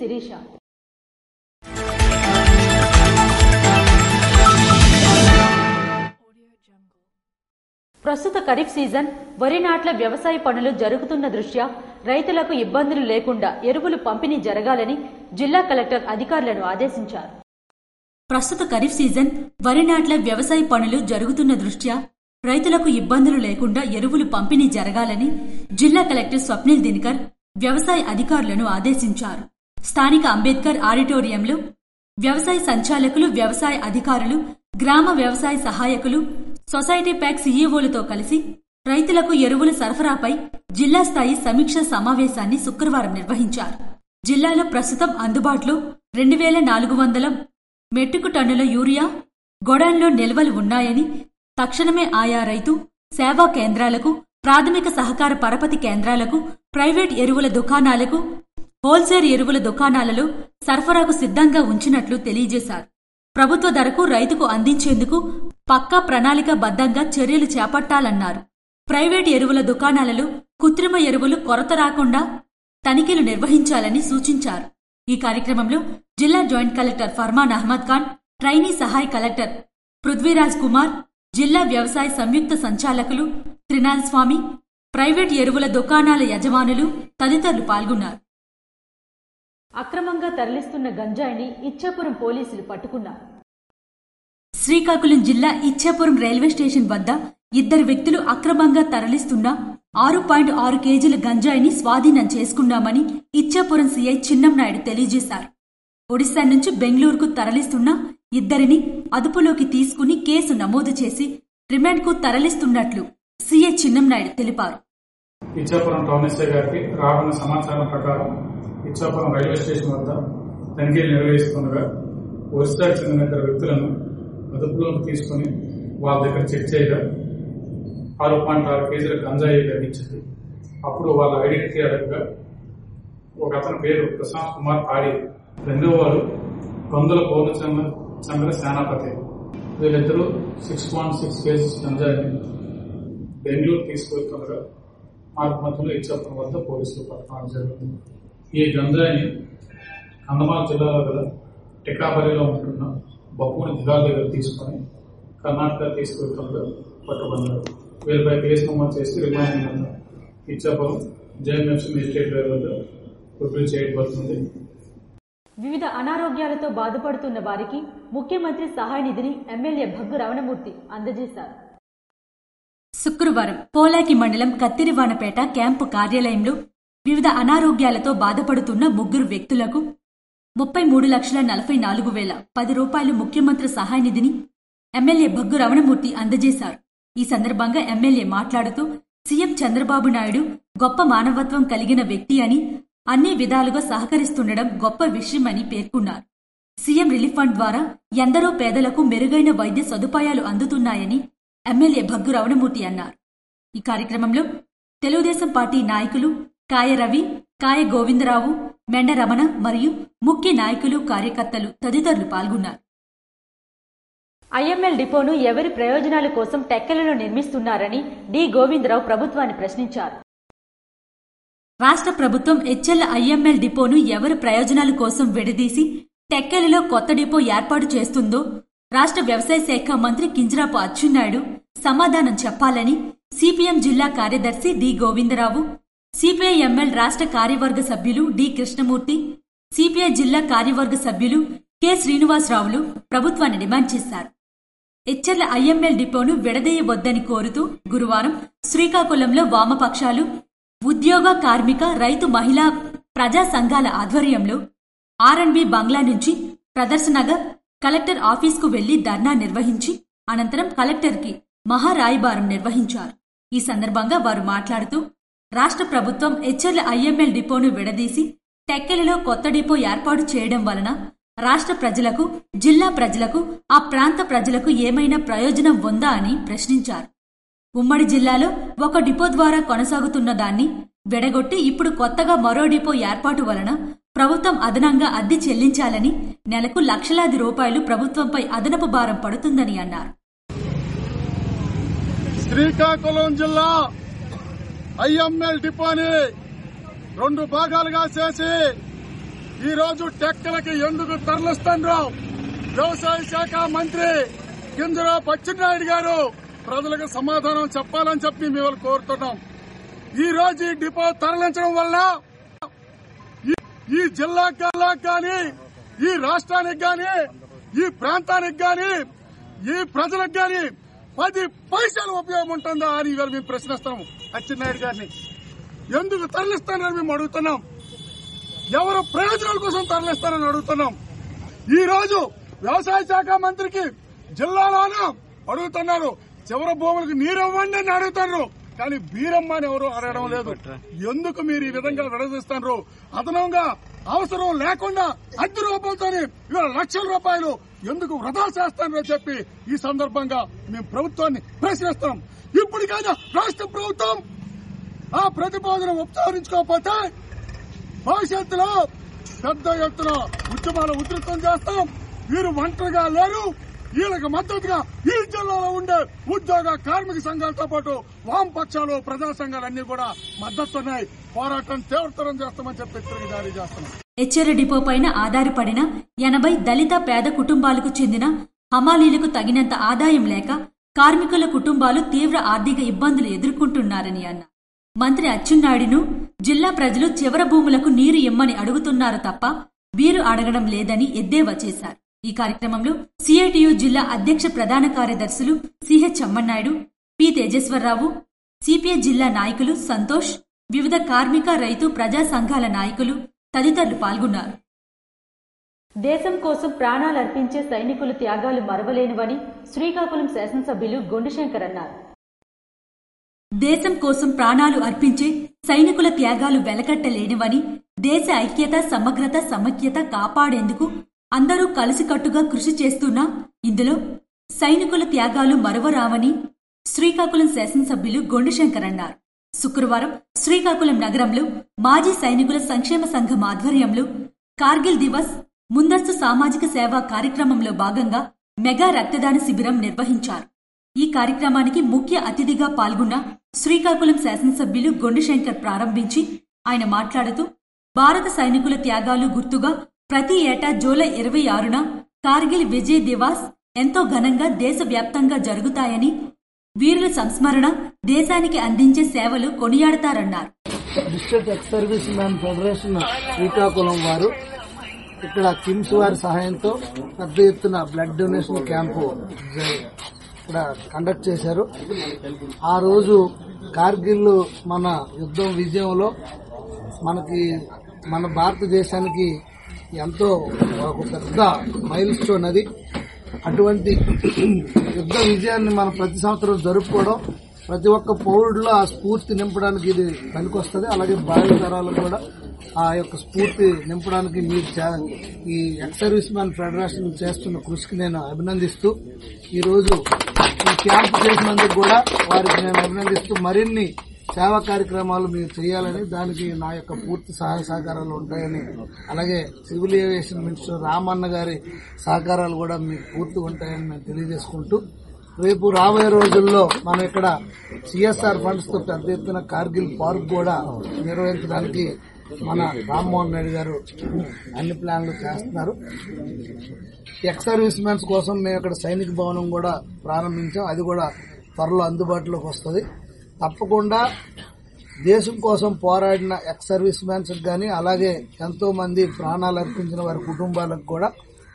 శిరీష. ప్రస్తుత ఖరీఫ్ సీజన్ వరి నాట్ల వ్యవసాయ పనులు జరుగుతున్న దృష్ట్యా రైతులకు ఇబ్బందులు లేకుండా ఎరువులు పంపిణీ జరగాలని జిల్లా కలెక్టర్ అధికారులను ఆదేశించారు. ప్రస్తుత ఖరీఫ్ సీజన్ వరి నాట్ల వ్యవసాయ పనులు జరుగుతున్న దృష్ట్యా రైతులకు ఇబ్బందులు లేకుండా ఎరువులు పంపిణీ జరగాలని జిల్లా కలెక్టర్ స్వప్నిల్ దినకర్ వ్యవసాయ అధికారులను ఆదేశించారు. స్థానిక అంబేద్కర్ ఆడిటోరియంలో వ్యవసాయ సంచాలకులు, వ్యవసాయ అధికారులు, గ్రామ వ్యవసాయ సహాయకులు, సొసైటీ ప్యాక్ సీఈఓలతో కలిసి రైతులకు ఎరువుల సరఫరాపై జిల్లా స్థాయి సమీక్ష సమావేశాన్ని శుక్రవారం నిర్వహించారు. జిల్లాలో ప్రస్తుతం అందుబాటులో 2400 మెట్రిక్ టన్నుల యూరియా గోడౌన్లో నిల్వలు ఉన్నాయని, తక్షణమే ఆయా రైతు సేవా కేంద్రాలకు, ప్రాథమిక సహకార పరపతి కేంద్రాలకు, ప్రైవేట్ ఎరువుల దుకాణాలకు, హోల్సేల్ ఎరువుల దుకాణాలలో సరఫరాకు సిద్ధంగా ఉంచినట్లు తెలియజేశారు. ప్రభుత్వ ధరకు రైతుకు అందించేందుకు పక్కా ప్రణాళికాబద్ధంగా చర్యలు చేపట్టాలన్నారు. ప్రైవేట్ ఎరువుల దుకాణాలలో కృత్రిమ ఎరువులు కొరత రాకుండా తనిఖీలు నిర్వహించాలని సూచించారు. ఈ కార్యక్రమంలో జిల్లా joint collector Farman Ahmed Khan, trainee సహాయ కలెక్టర్ పృథ్వీరాజ్ కుమార్, జిల్లా వ్యవసాయ సంయుక్త సంచాలకులు త్రినాల్ స్వామి, ప్రైవేట్ ఎరువుల దుకాణాల యజమానులు తదితరులు పాల్గొన్నారు. అక్రమంగా తరలిస్తున్న గంజాయిని ఇచ్చాపురం పోలీసులు పట్టుకున్నారు. శ్రీకాకుళం జిల్లా ఇచ్చాపురం రైల్వే స్టేషన్ వద్ద 2 వ్యక్తులు అక్రమంగా తరలిస్తున్న 6.6 కేజీల గంజాయిని స్వాధీనం చేసుకున్నామని ఇచ్చాపురం సీఐ చిన్నంనాయుడు తెలియజేశారు. ఒడిశా నుంచి బెంగళూరుకు తరలిస్తున్న 2ని అదుపులోకి తీసుకుని కేసు నమోదు చేసి రిమాండ్కు తరలిస్తున్నట్లు సీఐ చిన్నంనాయుడు తెలిపారు. ఇచ్చాపురం టౌన్ ఎస్ఐ గారికి రాబడిన సమాచారం ప్రకారం ఇచ్చాపురం రైల్వే స్టేషన్ వద్ద తనిఖీలు నిర్వహిస్తుండగా ఒడిశాకు చెందిన 2 వ్యక్తులను అదుపులోకి తీసుకుని వాళ్ళ దగ్గర చెక్ చేయగా 6.6 కేజీల గంజాయి లభించింది. అప్పుడు వాళ్ళ ఐడెంటిటీ అడగగా ఒక అతని పేరు ప్రశాంత్ కుమార్ పాడి, రెండవ వారు కందుల పౌర్ణచంద్ర సేనాపతి. వీళ్ళిద్దరూ 6.6 కేజీస్ గంజాయిని బెంగళూరు తీసుకువెళ్తుండగా మార్గ మధ్యలో ఇచ్చాపురం వద్ద పోలీసులు పట్టుకోవడం జరిగింది. ఈ గంజాయిని కంధమాల్ జిల్లాలో గల టికాబరిలో ఉంటున్న బప్పూని దిగాల దగ్గర తీసుకుని కర్ణాటక తీసుకువెళ్తుండగా పట్టుబడ్డారు. వీరిపై కేసు నమోదు చేసి రిమాండ్ ఇచ్చాపురం జేఎంఎఫ్సీ మెజిస్ట్రేట్ వద్ద రివ్యూ చేయబడుతుంది. వివిధ అనారోగ్యాలతో బాధపడుతున్న వారికి ముఖ్యమంత్రి సహాయ నిధిని ఎమ్మెల్యే భగ్గు రమణమూర్తి అందజేశారు. శుక్రవారం పోలాకి మండలం కత్తిరివానపేట క్యాంపు కార్యాలయంలో వివిధ అనారోగ్యాలతో బాధపడుతున్న 3 వ్యక్తులకు 33,44,010 రూపాయలు ముఖ్యమంత్రి సహాయ నిధిని ఎమ్మెల్యే భగ్గు రమణమూర్తి అందజేశారు. ఈ సందర్భంగా ఎమ్మెల్యే మాట్లాడుతూ సీఎం చంద్రబాబు నాయుడు గొప్ప మానవత్వం కలిగిన వ్యక్తి అని, అన్ని విధాలుగా సహకరిస్తుండడం గొప్ప విషయమని పేర్కొన్నారు. సీఎం రిలీఫ్ ఫండ్ ద్వారా ఎందరో పేదలకు మెరుగైన వైద్య సదుపాయాలు అందుతున్నాయని ఎమ్మెల్యే భగ్గు రమణమూర్తి అన్నారు. ఈ కార్యక్రమంలో తెలుగుదేశం పార్టీ నాయకులు కాయ రవి, కాయ గోవిందరావు, మెండ రమణ మరియు ముఖ్య నాయకులు, కార్యకర్తలు తదితరులు పాల్గొన్నారు. ఐఎంఎల్ డిపోను ఎవరి ప్రయోజనాల కోసం టెక్కలలో నిర్మిస్తున్నారని డి గోవిందరావు ప్రభుత్వాన్ని ప్రశ్నించారు. రాష్ట్ర ప్రభుత్వం హెచ్ఎల్ ఐఎంఎల్ డిపోను ఎవరి ప్రయోజనాల కోసం విడదీసి టెక్కలలో కొత్త డిపో ఏర్పాటు చేస్తుందో రాష్ట్ర వ్యవసాయ శాఖ మంత్రి కింజరాపు అచ్చెన్నాయుడు సమాధానం చెప్పాలని సిపిఎం జిల్లా కార్యదర్శి డి గోవిందరావు, సిపిఐఎంఎల్ రాష్ట్ర కార్యవర్గ సభ్యులు డి కృష్ణమూర్తి, సిపిఐ జిల్లా కార్యవర్గ సభ్యులు కె శ్రీనివాసరావులు ప్రభుత్వాన్ని డిమాండ్ చేశారు. హెచ్ఎల్ ఐఎంఎల్ డిపోను విడదీయవద్దని కోరుతూ గురువారం శ్రీకాకుళంలో వామపక్షాలు, ఉద్యోగ, కార్మిక, రైతు, మహిళా ప్రజా సంఘాల ఆధ్వర్యంలో ఆర్ఎండ్బి బంగ్లా నుంచి ప్రదర్శనగా కలెక్టర్ ఆఫీస్కు వెళ్లి ధర్నా నిర్వహించి అనంతరం కలెక్టర్కి మహారాయబారం నిర్వహించారు. ఈ సందర్భంగా వారు మాట్లాడుతూ రాష్ట్ర ప్రభుత్వం హెచ్ఎల్ ఐఎంఎల్ డిపోను విడదీసి టెక్కలిలో కొత్త డిపో ఏర్పాటు చేయడం వలన రాష్ట్ర ప్రజలకు, జిల్లా ప్రజలకు, ఆ ప్రాంత ప్రజలకు ఏమైనా ప్రయోజనం ఉందా అని ప్రశ్నించారు. ఉమ్మడి జిల్లాలో ఒక డిపో ద్వారా కొనసాగుతున్న దాన్ని విడగొట్టి ఇప్పుడు కొత్తగా మరో డిపో ఏర్పాటు వలన ప్రభుత్వం అదనంగా అద్దె చెల్లించాలని, నెలకు లక్షలాది రూపాయలు ప్రభుత్వంపై అదనపు భారం పడుతుందని అన్నారు. శ్రీకాకుళం జిల్లా ఐఎంఎల్ డిపోని 2 భాగాలుగా చేసి ఈ రోజు టెక్కలకి ఎందుకు తరలిస్తాను? వ్యవసాయ శాఖ మంత్రి కింజరాపు అచ్చెన్నాయుడు గారు ప్రజలకు సమాధానం చెప్పాలని చెప్పి మేము కోరుతున్నాం. ఈ రోజు ఈ డిపో తరలించడం వల్ల ఈ జిల్లాకు గాని, ఈ రాష్ట్రానికి గాని, ఈ ప్రాంతానికి గాని, ఈ ప్రజలకు గాని 10 పైసలు ఉపయోగం ఉంటుందా అని ఇవాళ మేము ప్రశ్నిస్తాము. అచ్చెన్నాయుడు గారిని ఎందుకు తరలిస్తానని మేము అడుగుతున్నాం. ఎవరు ప్రయోజనాల కోసం తరలిస్తారని అడుగుతున్నాం. ఈ రోజు వ్యవసాయ శాఖ మంత్రికి జిల్లాలోనూ అడుగుతున్నారు, చివరి భూములకు నీరు ఇవ్వండి అని అడుగుతున్నారు. కానీ బీరమ్మ అని ఎవరు అడగడం లేదు. ఎందుకు మీరు ఈ విధంగా విడదీస్తున్నారు? అదనంగా అవసరం లేకుండా అద్దె రూపాయలతో ఇవాళ లక్షల రూపాయలు ఎందుకు వృధా చేస్తారని చెప్పి ఈ సందర్భంగా మేము ప్రభుత్వాన్ని ప్రశ్నిస్తాం. ఇప్పటికైనా రాష్ట్ర ప్రభుత్వం ఆ ప్రతిపాదన ఉపసంహరించుకోకపోతే భవిష్యత్తులో పెద్ద ఎత్తున ఉద్యమాలు ఉధృతం చేస్తాం. వీరు ఒంటరిగా లేరు. వీళ్ళకి మద్దతుగా ఈ జిల్లాలో ఉండే ఉద్యోగ కార్మిక సంఘాలతో పాటు వామపక్షాలు, ప్రజా సంఘాలన్నీ కూడా మద్దతున్నాయి. పోరాటం తీవ్రతరం చేస్తామని చెప్పి హెచ్చరిక జారీ చేస్తున్నాం. హెచ్ఆర్ డిపో పైన ఆధారపడిన 80 దళిత పేద కుటుంబాలకు చెందిన హమాలీలకు తగినంత ఆదాయం లేక కార్మికుల కుటుంబాలు తీవ్ర ఆర్థిక ఇబ్బందులు ఎదుర్కొంటున్నారని అన్నారు. మంత్రి అచ్చెన్నాయుడును జిల్లా ప్రజలు చివర భూములకు నీరు ఇమ్మని అడుగుతున్నారు తప్ప వీరు అడగడం లేదని ఎద్దేవా చేశారు. ఈ కార్యక్రమంలో సిఐటియు జిల్లా అధ్యక్ష ప్రధాన కార్యదర్శులు CH Ammannaidu, P Tejeswara Rao, CPI జిల్లా నాయకులు సంతోష్, వివిధ కార్మిక, రైతు, ప్రజా సంఘాల నాయకులు తదితరులు పాల్గొన్నారు. దేశం కోసం ప్రాణాలర్పించే సైనికుల త్యాగాలు మరవలేనివని శ్రీకాకుళం శాసనసభ్యులు గొండుశంకర్ అన్నారు. దేశం కోసం ప్రాణాలు అర్పించే సైనికుల త్యాగాలు వెలకట్టలేనివని, దేశ ఐక్యత, సమగ్రత, సమైక్యత కాపాడేందుకు అందరూ కలిసికట్టుగా కృషి చేస్తున్నా ఇందులో సైనికుల త్యాగాలు మరవరావని శ్రీకాకుళం శాసనసభ్యులు గొండుశంకర్ అన్నారు. శుక్రవారం శ్రీకాకుళం నగరంలో మాజీ సైనికుల సంక్షేమ సంఘం ఆధ్వర్యంలో కార్గిల్ దివస్ ముందస్తు సామాజిక సేవా కార్యక్రమంలో భాగంగా మెగా రక్తదాన శిబిరం నిర్వహించారు. ఈ కార్యక్రమానికి ముఖ్య అతిథిగా పాల్గొన్న శ్రీకాకుళం శాసనసభ్యులు గొండుశంకర్ ప్రారంభించి ఆయన మాట్లాడుతూ, భారత సైనికుల త్యాగాలు గుర్తుగా ప్రతి ఏటా జూలై 26న కార్గిల్ విజయ్ దివాస్ ఎంతో ఘనంగా దేశవ్యాప్తంగా జరుగుతాయని, వీరుల సంస్మరణ దేశానికి అందించే సేవలు కొనియాడతారన్నారు. District ex service man federation Srikakulam వారు ఇక్కడ కిమ్స్ వారి సహాయంతో పెద్ద ఎత్తున బ్లడ్ డొనేషన్ క్యాంపు ఇక్కడ కండక్ట్ చేశారు. ఆ రోజు కార్గిల్ మన యుద్ధం విజయంలో మన భారతదేశానికి ఎంతో ఒక పెద్ద మైల్ స్టోన్ అది. అటువంటి యుద్ధ విజయాన్ని మనం ప్రతి సంవత్సరం జరుపుకోవడం ప్రతి ఒక్క పౌరుడిలో ఆ స్ఫూర్తి నింపడానికి ఇది పనికొస్తుంది. అలాగే భావి తరాలకు కూడా ఆ యొక్క స్ఫూర్తి నింపడానికి మీరు ఈ ఎక్స్ సర్వీస్ మ్యాన్ ఫెడరేషన్ చేస్తున్న కృషికి నేను అభినందిస్తూ, ఈ రోజు ఈ క్యాంప్ చేసినందుకు కూడా వారికి నేను అభినందిస్తూ, మరిన్ని సేవా కార్యక్రమాలు మీరు చేయాలని, దానికి నా యొక్క పూర్తి సహాయ సహకారాలు ఉంటాయని, అలాగే సివిల్ ఏవియేషన్ మినిస్టర్ రామన్న గారి సహకారాలు కూడా మీకు పూర్తిగా ఉంటాయని నేను తెలియజేసుకుంటూ, రేపు రాబోయే రోజుల్లో మనం ఇక్కడ సిఎస్ఆర్ ఫండ్స్ తో పెద్ద ఎత్తున కార్గిల్ పార్క్ కూడా నిర్వహించడానికి మన రామ్మోహన్ రెడ్డి గారు అన్ని ప్లాన్లు చేస్తున్నారు. ఎక్స్ సర్వీస్ మెన్స్ కోసం మేము ఇక్కడ సైనిక భవనం కూడా ప్రారంభించాం. అది కూడా త్వరలో అందుబాటులోకి వస్తుంది. తప్పకుండా దేశం కోసం పోరాడిన ఎక్స్ సర్వీస్ మెన్స్ కానీ, అలాగే ఎంతో మంది ప్రాణాలు అర్పించిన వారి కుటుంబాలకు కూడా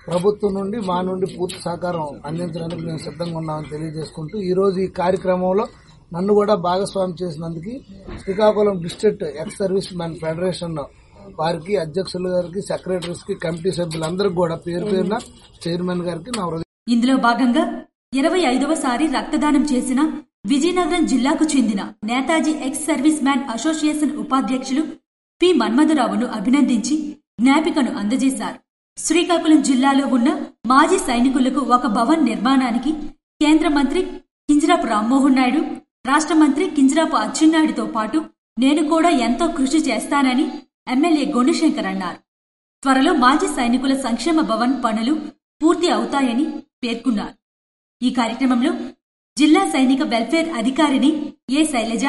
ప్రభుత్వం నుండి మా నుండి పూర్తి సహకారం అందించడానికి మేము సిద్ధంగా ఉన్నామని తెలియజేసుకుంటూ, ఈ రోజు ఈ కార్యక్రమంలో నన్ను కూడా భాగస్వామి చేసినందుకు Srikakulam district ex service man federation వారికి, అధ్యక్షుల గారికి, సెక్రటరీస్ కి, కమిటీ సభ్యులందరికీ కూడా పేరు పేరున చైర్మన్ గారికి నా ఇందులో భాగంగా 25వసారి రక్తదానం చేసిన విజయనగరం జిల్లాకు చెందిన Netaji X service man association ఉపాధ్యక్షులు పి మన్మధరావును అభినందించి జ్ఞాపికను అందజేశారు. శ్రీకాకుళం జిల్లాలో ఉన్న మాజీ సైనికులకు ఒక భవన్ నిర్మాణానికి కేంద్ర మంత్రి కింజరాపు రామ్మోహన్ నాయుడు, రాష్ట్ర మంత్రి కింజరాపు అచ్చెన్నాయుడుతో పాటు నేను కూడా ఎంతో కృషి చేస్తానని ఎమ్మెల్యే గొండుశంకర్ అన్నారు. త్వరలో మాజీ సైనికుల సంక్షేమ భవన్ పనులు పూర్తి అవుతాయని పేర్కొన్నారు. ఈ కార్యక్రమంలో జిల్లా సైనిక వెల్ఫేర్ అధికారిని ఏ శైలజ,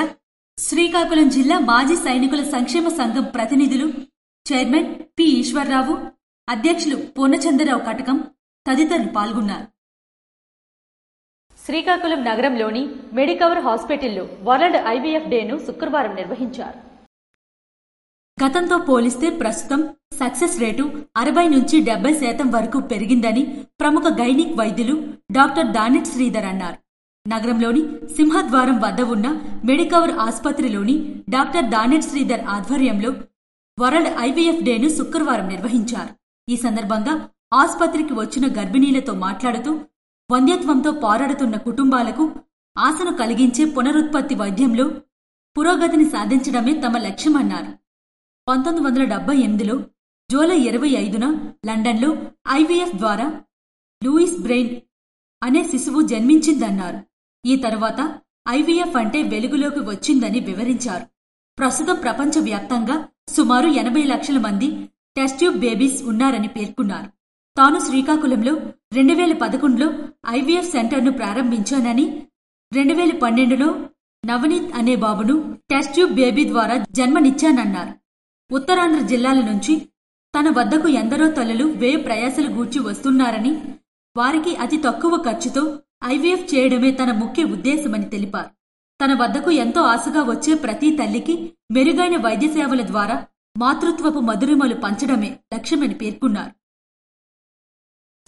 శ్రీకాకుళం జిల్లా మాజీ సైనికుల సంక్షేమ సంఘం ప్రతినిధులు, చైర్మన్ పి ఈశ్వర్రావు, అధ్యక్షులు పూర్ణచంద్రరావు కటకం తదితరులు పాల్గొన్నారు. శ్రీకాకుళం నగరంలోని మెడికవర్ హాస్పిటల్లో వరల్డ్ ఐవీఎఫ్ డేను శుక్రవారం నిర్వహించారు. గతంతో పోలిస్తే ప్రస్తుతం సక్సెస్ రేటు 60 నుంచి 70% వరకు పెరిగిందని ప్రముఖ గైనిక్ వైద్యులు డాక్టర్ దానెట్ శ్రీధర్ అన్నారు. నగరంలోని సింహద్వారం వద్ద ఉన్న మెడికవర్ ఆసుపత్రిలోని డాక్టర్ దానెట్ శ్రీధర్ ఆధ్వర్యంలో వరల్డ్ ఐవీఎఫ్ డేను శుక్రవారం నిర్వహించారు. ఈ సందర్భంగా ఆసుపత్రికి వచ్చిన గర్భిణీలతో మాట్లాడుతూ వంధ్యత్వంతో పోరాడుతున్న కుటుంబాలకు ఆశను కలిగించే పునరుత్పత్తి వైద్యంలో పురోగతిని సాధించడమే తమ లక్ష్యమన్నారు. 1978లో జూలై 25న లండన్లో ఐవీఎఫ్ ద్వారా లూయిస్ బ్రెయిన్ అనే శిశువు జన్మించిందన్నారు. ఈ తర్వాత ఐవీఎఫ్ అంటే వెలుగులోకి వచ్చిందని వివరించారు. ప్రస్తుతం ప్రపంచవ్యాప్తంగా సుమారు 80 లక్షల మంది టెస్ట్ ట్యూబ్ బేబీస్ ఉన్నారని పేర్కొన్నారు. తాను శ్రీకాకుళంలో 2011లో ఐవీఎఫ్ సెంటర్ను ప్రారంభించానని, 2012లో నవనీత్ అనే బాబును టెస్ట్ ట్యూబ్ బేబీ ద్వారా జన్మనిచ్చానన్నారు. ఉత్తరాంధ్ర జిల్లాల నుంచి తన వద్దకు ఎందరో తల్లులు వ్యయ ప్రయాసలు గూర్చి వస్తున్నారని, వారికి అతి తక్కువ ఖర్చుతో ఐవీఎఫ్ చేయడమే తన ముఖ్య ఉద్దేశమని తెలిపారు. తన వద్దకు ఎంతో ఆశగా వచ్చే ప్రతి తల్లికి మెరుగైన వైద్య సేవల ద్వారా మాతృత్వపు మధురిమలు పంచడమే లక్ష్యమని పేర్కొన్నారు.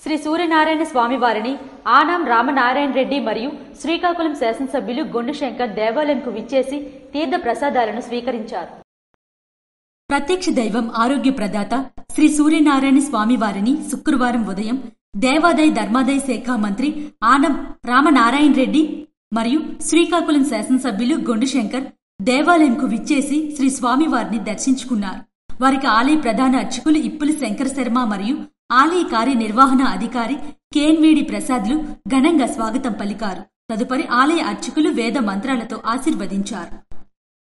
శ్రీ సూర్యనారాయణ స్వామివారిని ఆనాం రామనారాయణ రెడ్డి మరియు శ్రీకాకుళం శాసనసభ్యులు గుండుశంకర్ దేవాలయంకు విచ్చేసి తీర్థ ప్రసాదాలను స్వీకరించారు. ప్రత్యక్ష దైవం ఆరోగ్య ప్రదాత శ్రీ సూర్యనారాయణ స్వామివారిని శుక్రవారం ఉదయం దేవాదాయ ధర్మాదాయ శాఖ మంత్రి ఆనం రామనారాయణ రెడ్డి మరియు శ్రీకాకుళం శాసనసభ్యులు గుండుశంకర్ దేవాలయంకు విచ్చేసి శ్రీ స్వామివారిని దర్శించుకున్నారు. వారికి ఆలయ ప్రధాన అర్చకులు ఇప్పుల శంకర శర్మ మరియు ఆలయ కార్యనిర్వహణ అధికారి కేఎన్వీడి ప్రసాద్లు ఘనంగా స్వాగతం పలికారు. తదుపరి ఆలయ అర్చకులు వేద మంత్రాలతో ఆశీర్వదించారు.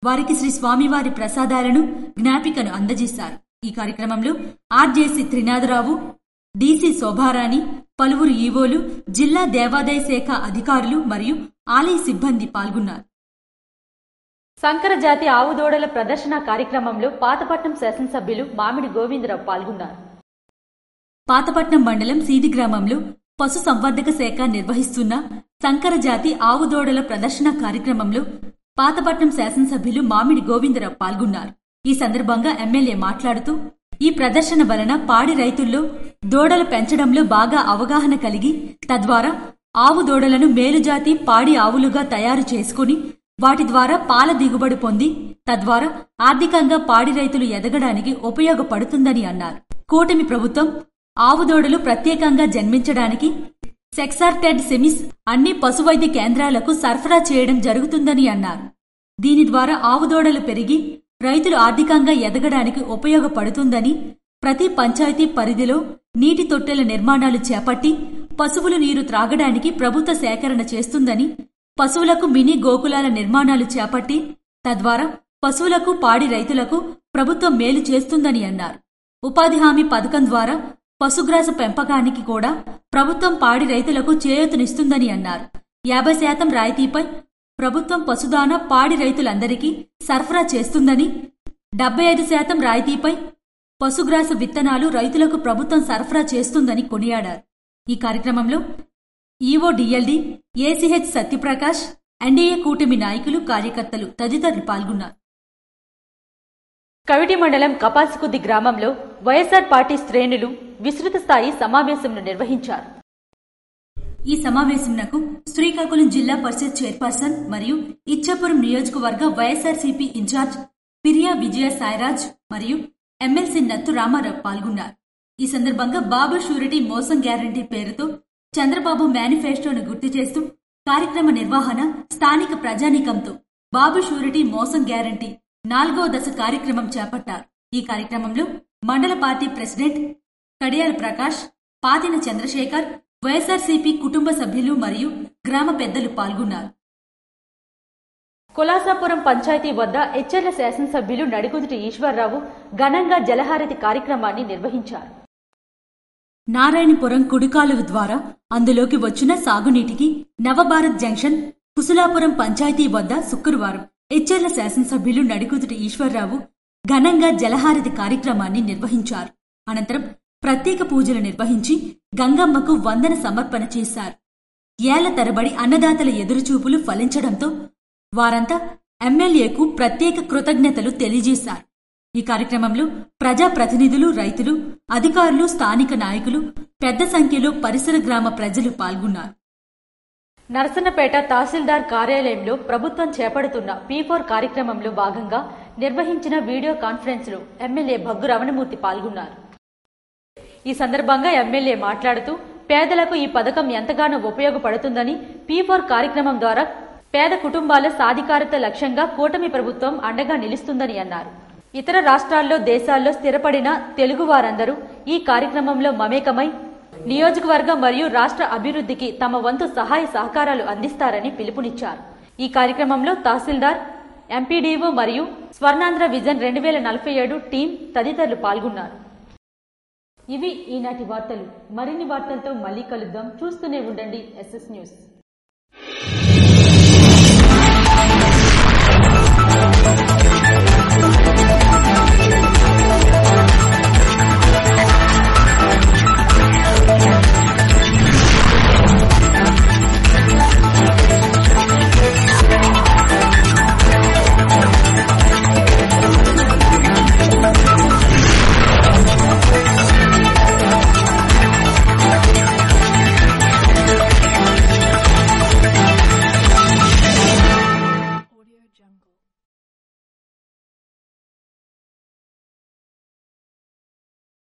వారికి శ్రీ స్వామివారి ప్రసాదాలను జ్ఞాపికను అందజేశారు. ఈ కార్యక్రమంలో ఆర్జేసీ త్రినాథరావు, డీసీ శోభారాణి, పలువురు ఈవోలు, జిల్లా దేవాదాయ శాఖ అధికారులు మరియు ఆలయ సిబ్బంది పాల్గొన్నారు. సంకరజాతి ఆవుదూడల ప్రదర్శన కార్యక్రమంలో పాతపట్నం శాసనసభ్యులు మామిడి గోవిందరావు పాల్గొన్నారు. పాతపట్నం మండలం సీది గ్రామంలో పశు సంవర్ధక శాఖ నిర్వహిస్తున్న సంకరజాతి ఆవుదూడల ప్రదర్శన కార్యక్రమంలో పాతపట్నం శాసనసభ్యులు మామిడి గోవిందరావు పాల్గొన్నారు. ఈ సందర్భంగా ఎమ్మెల్యే మాట్లాడుతూ ఈ ప్రదర్శన వలన పాడి రైతుల్లో దూడలు పెంచడంలో బాగా అవగాహన కలిగి తద్వారా ఆవు దూడలను మేలుజాతి పాడి ఆవులుగా తయారు చేసుకుని వాటి ద్వారా పాల దిగుబడి పొంది తద్వారా ఆర్థికంగా పాడి రైతులు ఎదగడానికి ఉపయోగపడుతుందని అన్నారు. కూటమి ప్రభుత్వం ఆవు దూడలు ప్రత్యేకంగా జన్మించడానికి సెక్సార్టెడ్ సెమిస్ అన్ని పశువైద్య కేంద్రాలకు సరఫరా చేయడం జరుగుతుందని అన్నారు. దీని ద్వారా ఆవు దూడలు పెరిగి రైతులు ఆర్థికంగా ఎదగడానికి ఉపయోగపడుతుందని, ప్రతి పంచాయతీ పరిధిలో నీటి తొట్టెల నిర్మాణాలు చేపట్టి పశువులు నీరు త్రాగడానికి ప్రభుత్వ సేకరణ చేస్తుందని, పశువులకు మినీ గోకులాల నిర్మాణాలు చేపట్టి తద్వారా పశువులకు పాడి రైతులకు ప్రభుత్వం మేలు చేస్తుందని అన్నారు. ఉపాధి హామీ పథకం ద్వారా పశుగ్రాస పెంపకానికి కూడా ప్రభుత్వం పాడి రైతులకు చేయూతనిస్తుందని అన్నారు. 50% రాయితీపై ప్రభుత్వం పశుదాన పాడి రైతులందరికీ సరఫరా చేస్తుందని, 75% రాయితీపై పశుగ్రాస విత్తనాలు రైతులకు ప్రభుత్వం సరఫరా చేస్తుందని కొనియాడారు. ఈ కార్యక్రమంలో EO DLD, ACH Satya Prakash, NDA కూటమి నాయకులు, కార్యకర్తలు తదితరులు పాల్గొన్నారు. కవిటి మండలం కపాసికుద్ది గ్రామంలో వైఎస్ఆర్ పార్టీ శ్రేణులు విస్తృత స్థాయి సమావేశంను నిర్వహించారు. ఈ సమావేశంకు శ్రీకాకుళం జిల్లా పరిషత్ చైర్పర్సన్ మరియు ఇచ్చాపురం నియోజకవర్గ వైఎస్ఆర్సీపీ ఇన్ఛార్జ్ పిరియా విజయ సాయిరాజ్ మరియు ఎమ్మెల్సీ నత్తు రామారావు పాల్గొన్నారు. ఈ సందర్భంగా బాబు షూరిటీ మోసం గ్యారంటీ పేరుతో చంద్రబాబు మేనిఫెస్టోను గుర్తు చేస్తూ కార్యక్రమ నిర్వహణ స్థానిక ప్రజానీకంతో బాబు షూరిటీ మోసం గ్యారంటీ 4వ దశ కార్యక్రమం చేపట్టారు. ఈ కార్యక్రమంలో మండల పార్టీ ప్రెసిడెంట్ కడియాల ప్రకాష్, పాతిన చంద్రశేఖర్, వైఎస్ఆర్సీపీ కుటుంబ సభ్యులు మరియు గ్రామ పెద్దలు పాల్గొన్నారు. కులాసాపురం పంచాయతీ వద్ద హెచ్ఎర్ల శాసనసభ్యులు నడికుదుటి ఈశ్వర్రావు ఘనంగా జలహారతి కార్యక్రమాన్ని నిర్వహించారు. నారాయణపురం కుడికాలువ ద్వారా అందులోకి వచ్చిన సాగునీటికి నవభారత్ జంక్షన్ కుసులాపురం పంచాయతీ వద్ద శుక్రవారం హెచ్ఎర్ల శాసనసభ్యులు నడికుదుటి ఈశ్వర్రావు ఘనంగా జలహారతి కార్యక్రమాన్ని నిర్వహించారు. అనంతరం ప్రత్యేక పూజలు నిర్వహించి గంగమ్మకు వందన సమర్పణ చేశారు. ఏళ్ల తరబడి అన్నదాతల ఎదురుచూపులు ఫలించడంతో వారంతా ఎమ్మెల్యేకు ప్రత్యేక కృతజ్ఞతలు తెలియజేశారు. ఈ కార్యక్రమంలో ప్రజాప్రతినిధులు, రైతులు, అధికారులు, స్థానిక నాయకులు, పెద్ద సంఖ్యలో పరిసర గ్రామ ప్రజలు పాల్గొన్నారు. నరసన్నపేట తహసీల్దార్ కార్యాలయంలో ప్రభుత్వం చేపడుతున్న P4 కార్యక్రమంలో భాగంగా నిర్వహించిన వీడియో కాన్ఫరెన్స్ లో ఎమ్మెల్యే భగ్గు రమణమూర్తి పాల్గొన్నారు. ఈ సందర్భంగా ఎమ్మెల్యే మాట్లాడుతూ పేదలకు ఈ పథకం ఎంతగానో ఉపయోగపడుతుందని, P4 కార్యక్రమం ద్వారా పేద కుటుంబాల సాధికారత లక్ష్యంగా కూటమి ప్రభుత్వం అండగా నిలుస్తుందని అన్నారు. ఇతర రాష్ట్రాల్లో, దేశాల్లో స్థిరపడిన తెలుగు వారందరూ ఈ కార్యక్రమంలో మమేకమై నియోజకవర్గం మరియు రాష్ట్ర అభివృద్ధికి తమ వంతు సహాయ సహకారాలు అందిస్తారని పిలుపునిచ్చారు. ఈ కార్యక్రమంలో తహసీల్దార్, ఎంపీడీఓ మరియు స్వర్ణాంధ్ర విజన్ 2047 టీం తదితరులు పాల్గొన్నారు. ఇవి ఈనాటి వార్తలు. మరిన్ని వార్తలతో మళ్ళీ కలుద్దాం. చూస్తూనే ఉండండి SS న్యూస్.